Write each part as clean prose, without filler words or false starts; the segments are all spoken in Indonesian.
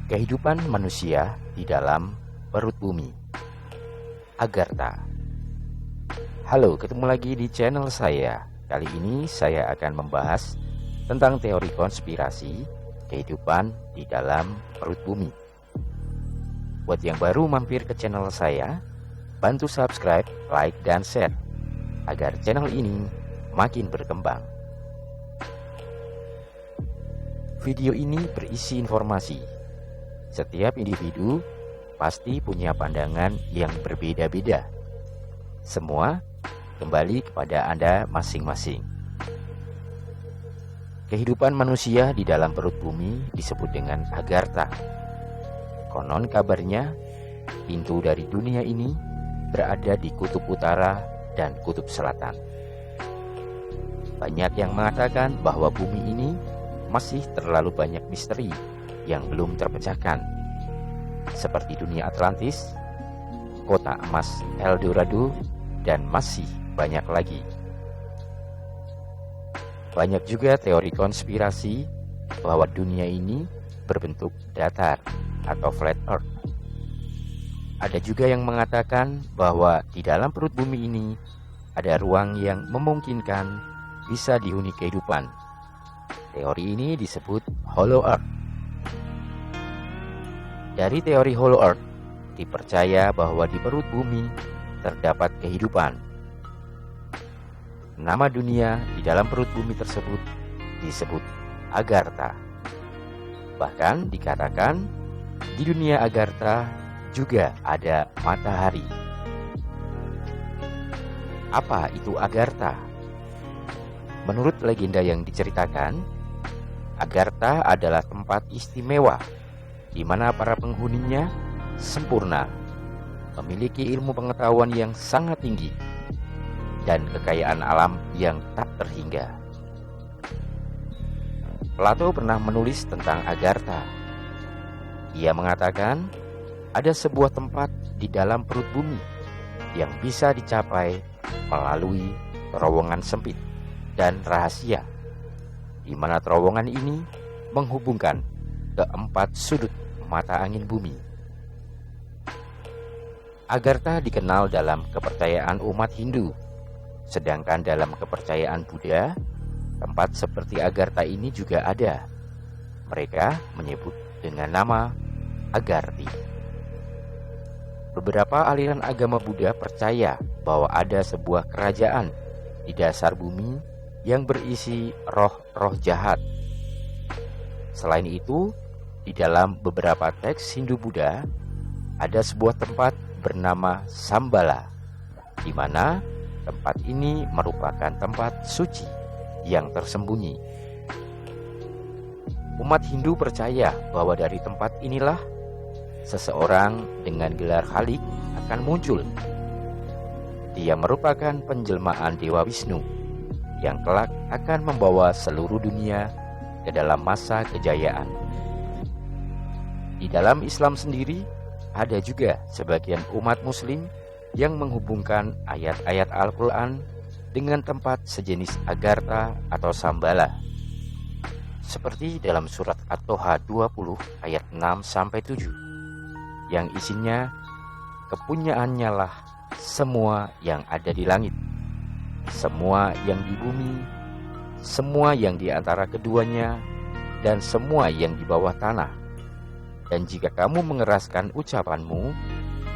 Kehidupan manusia di dalam perut bumi. Agartha. Halo, ketemu lagi di channel saya. Kali ini saya akan membahas tentang teori konspirasi kehidupan di dalam perut bumi. Buat yang baru mampir ke channel saya, bantu subscribe, like, dan share agar channel ini makin berkembang. Video ini berisi informasi. Setiap individu pasti punya pandangan yang berbeda-beda. Semua kembali kepada Anda masing-masing. Kehidupan manusia di dalam perut bumi disebut dengan Agartha. Konon kabarnya, pintu dari dunia ini berada di kutub utara dan kutub selatan. Banyak yang mengatakan bahwa bumi ini masih terlalu banyak misteri yang belum terpecahkan, seperti dunia Atlantis, kota emas El Dorado, dan masih banyak lagi. Banyak juga teori konspirasi bahwa dunia ini berbentuk datar atau flat earth. Ada juga yang mengatakan bahwa di dalam perut bumi ini ada ruang yang memungkinkan bisa dihuni kehidupan. Teori ini disebut Hollow Earth. Dari teori Hollow Earth, dipercaya bahwa di perut bumi terdapat kehidupan. Nama dunia di dalam perut bumi tersebut disebut Agartha. Bahkan dikatakan di dunia Agartha juga ada matahari. Apa itu Agartha? Menurut legenda yang diceritakan, Agartha adalah tempat istimewa di mana para penghuninya sempurna, memiliki ilmu pengetahuan yang sangat tinggi, dan kekayaan alam yang tak terhingga. Plato pernah menulis tentang Agartha. Ia mengatakan ada sebuah tempat di dalam perut bumi yang bisa dicapai melalui terowongan sempit dan rahasia, di mana terowongan ini menghubungkan keempat sudut mata angin bumi. Agartha dikenal dalam kepercayaan umat Hindu, sedangkan dalam kepercayaan Buddha, tempat seperti Agartha ini juga ada. Mereka menyebut dengan nama Agarthi. Beberapa aliran agama Buddha percaya bahwa ada sebuah kerajaan di dasar bumi yang berisi roh-roh jahat. Selain itu, di dalam beberapa teks Hindu Buddha ada sebuah tempat bernama Shambhala, di mana tempat ini merupakan tempat suci yang tersembunyi. Umat Hindu percaya bahwa dari tempat inilah seseorang dengan gelar Khalik akan muncul. Dia merupakan penjelmaan Dewa Wisnu yang kelak akan membawa seluruh dunia ke dalam masa kejayaan. Di dalam Islam sendiri, ada juga sebagian umat Muslim yang menghubungkan ayat-ayat Al-Quran dengan tempat sejenis Agartha atau Shambhala. Seperti dalam surat At-Toha 20 ayat 6-7, yang isinya, kepunyaannya lah semua yang ada di langit, semua yang di bumi, semua yang di antara keduanya, dan semua yang di bawah tanah. Dan jika kamu mengeraskan ucapanmu,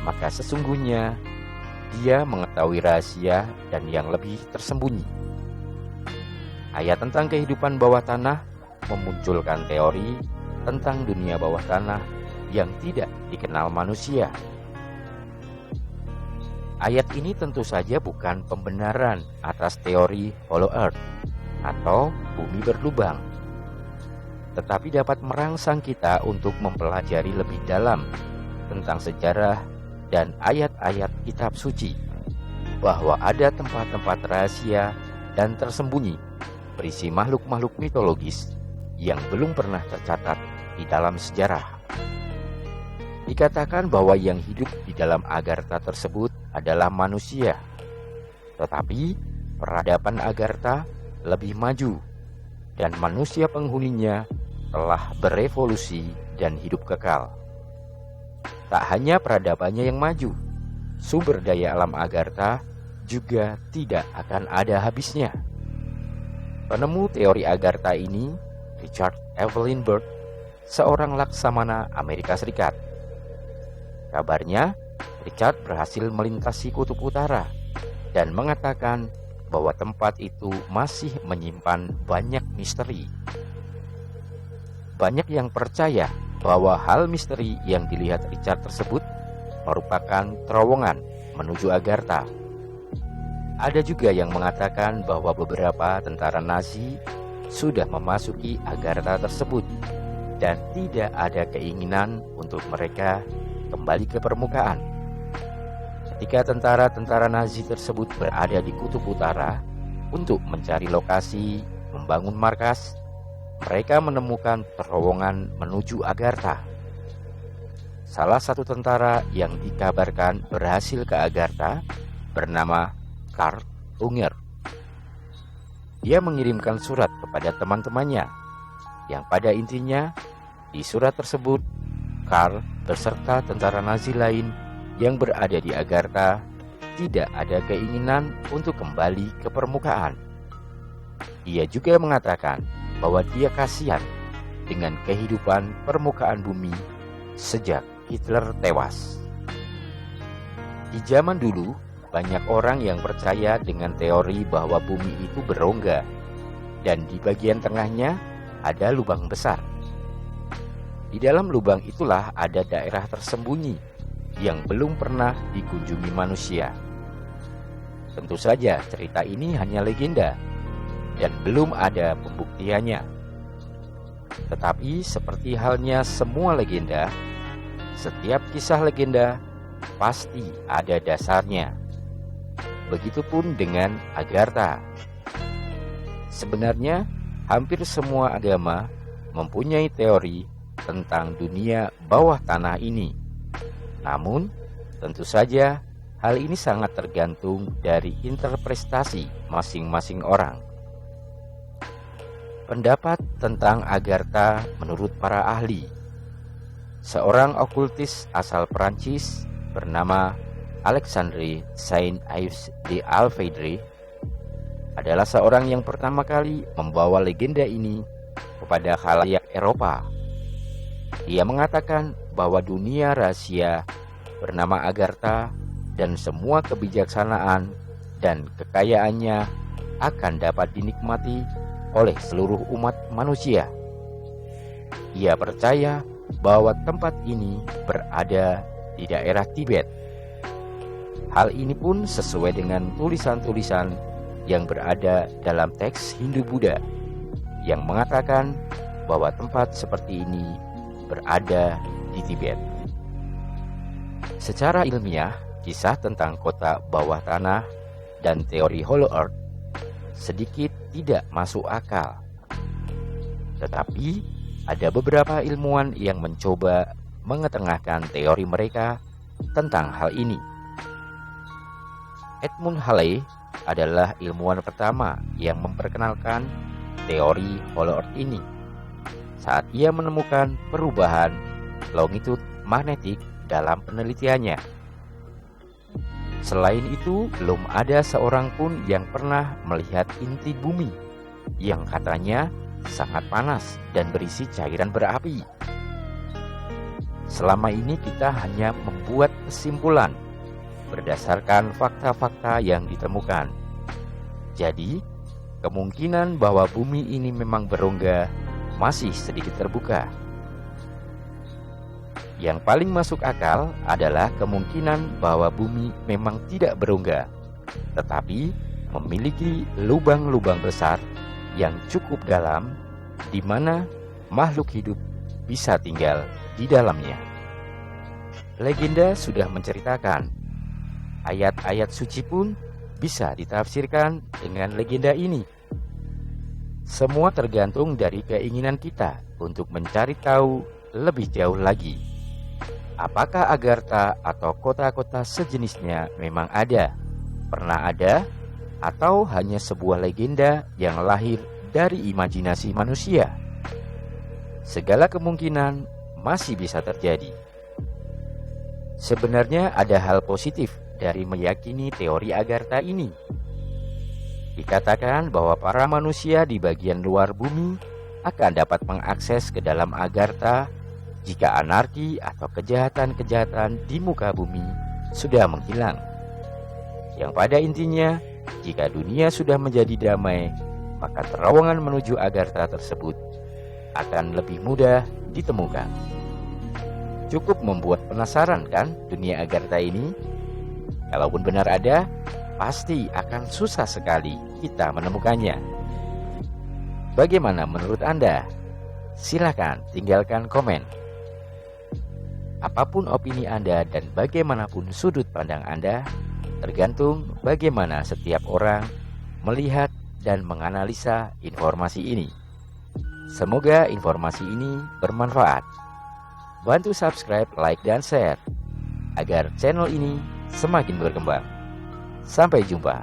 maka sesungguhnya Dia mengetahui rahasia dan yang lebih tersembunyi. Ayat tentang kehidupan bawah tanah memunculkan teori tentang dunia bawah tanah yang tidak dikenal manusia. Ayat ini tentu saja bukan pembenaran atas teori Hollow Earth atau bumi berlubang, tetapi dapat merangsang kita untuk mempelajari lebih dalam tentang sejarah dan ayat-ayat kitab suci, bahwa ada tempat-tempat rahasia dan tersembunyi berisi makhluk-makhluk mitologis yang belum pernah tercatat di dalam sejarah. Dikatakan bahwa yang hidup di dalam Agartha tersebut adalah manusia, tetapi peradaban Agartha lebih maju dan manusia penghuninya telah berevolusi dan hidup kekal. Tak hanya peradabannya yang maju, sumber daya alam Agartha juga tidak akan ada habisnya. Penemu teori Agartha ini, Richard Evelyn Byrd, seorang laksamana Amerika Serikat. Kabarnya, Richard berhasil melintasi kutub utara dan mengatakan bahwa tempat itu masih menyimpan banyak misteri. Banyak yang percaya bahwa hal misteri yang dilihat Richard tersebut merupakan terowongan menuju Agartha. Ada juga yang mengatakan bahwa beberapa tentara Nazi sudah memasuki Agartha tersebut dan tidak ada keinginan untuk mereka kembali ke permukaan. Ketika tentara-tentara Nazi tersebut berada di kutub utara untuk mencari lokasi membangun markas, mereka menemukan terowongan menuju Agartha. Salah satu tentara yang dikabarkan berhasil ke Agartha bernama Karl Unger. Dia mengirimkan surat kepada teman-temannya, yang pada intinya di surat tersebut Karl beserta tentara Nazi lain yang berada di Agartha tidak ada keinginan untuk kembali ke permukaan. Dia juga mengatakan bahwa dia kasihan dengan kehidupan permukaan bumi sejak Hitler tewas. Di zaman dulu, banyak orang yang percaya dengan teori bahwa bumi itu berongga dan di bagian tengahnya ada lubang besar. Di dalam lubang itulah ada daerah tersembunyi yang belum pernah dikunjungi manusia. Tentu saja cerita ini hanya legenda dan belum ada pembuktiannya. Tetapi seperti halnya semua legenda, setiap kisah legenda pasti ada dasarnya. Begitupun dengan Agartha. Sebenarnya hampir semua agama mempunyai teori tentang dunia bawah tanah ini. Namun, tentu saja hal ini sangat tergantung dari interpretasi masing-masing orang. Pendapat tentang Agartha menurut para ahli. Seorang okultis asal Perancis bernama Alexandre Saint-Yves de Alfeidre adalah seorang yang pertama kali membawa legenda ini kepada khalayak Eropa. Dia mengatakan bahwa dunia rahasia bernama Agartha dan semua kebijaksanaan dan kekayaannya akan dapat dinikmati oleh seluruh umat manusia. Ia percaya bahwa tempat ini berada di daerah Tibet. Hal ini pun sesuai dengan tulisan-tulisan yang berada dalam teks Hindu-Buddha yang mengatakan bahwa tempat seperti ini berada di Tibet. Secara ilmiah, kisah tentang kota bawah tanah dan teori Hollow Earth sedikit tidak masuk akal. Tetapi ada beberapa ilmuwan yang mencoba mengetengahkan teori mereka tentang hal ini. Edmund Halley adalah ilmuwan pertama yang memperkenalkan teori Hollow Earth ini saat ia menemukan perubahan longitude magnetik dalam penelitiannya. Selain itu, belum ada seorang pun yang pernah melihat inti bumi yang katanya sangat panas dan berisi cairan berapi. Selama ini kita hanya membuat kesimpulan berdasarkan fakta-fakta yang ditemukan. Jadi, kemungkinan bahwa bumi ini memang berongga masih sedikit terbuka. Yang paling masuk akal adalah kemungkinan bahwa bumi memang tidak berongga, tetapi memiliki lubang-lubang besar yang cukup dalam di mana makhluk hidup bisa tinggal di dalamnya. Legenda sudah menceritakan, ayat-ayat suci pun bisa ditafsirkan dengan legenda ini. Semua tergantung dari keinginan kita untuk mencari tahu lebih jauh lagi. Apakah Agartha atau kota-kota sejenisnya memang ada, pernah ada, atau hanya sebuah legenda yang lahir dari imajinasi manusia? segala kemungkinan masih bisa terjadi. Sebenarnya ada hal positif dari meyakini teori Agartha ini. Dikatakan bahwa para manusia di bagian luar bumi akan dapat mengakses ke dalam Agartha jika anarki atau kejahatan-kejahatan di muka bumi sudah menghilang. Yang pada intinya, jika dunia sudah menjadi damai, maka terowongan menuju Agartha tersebut akan lebih mudah ditemukan. Cukup membuat penasaran kan dunia Agartha ini? Kalaupun benar ada, pasti akan susah sekali kita menemukannya. Bagaimana menurut Anda? Silakan tinggalkan komen. Apapun opini Anda dan bagaimanapun sudut pandang Anda, tergantung bagaimana setiap orang melihat dan menganalisa informasi ini. Semoga informasi ini bermanfaat. Bantu subscribe, like, dan share agar channel ini semakin berkembang. Sampai jumpa.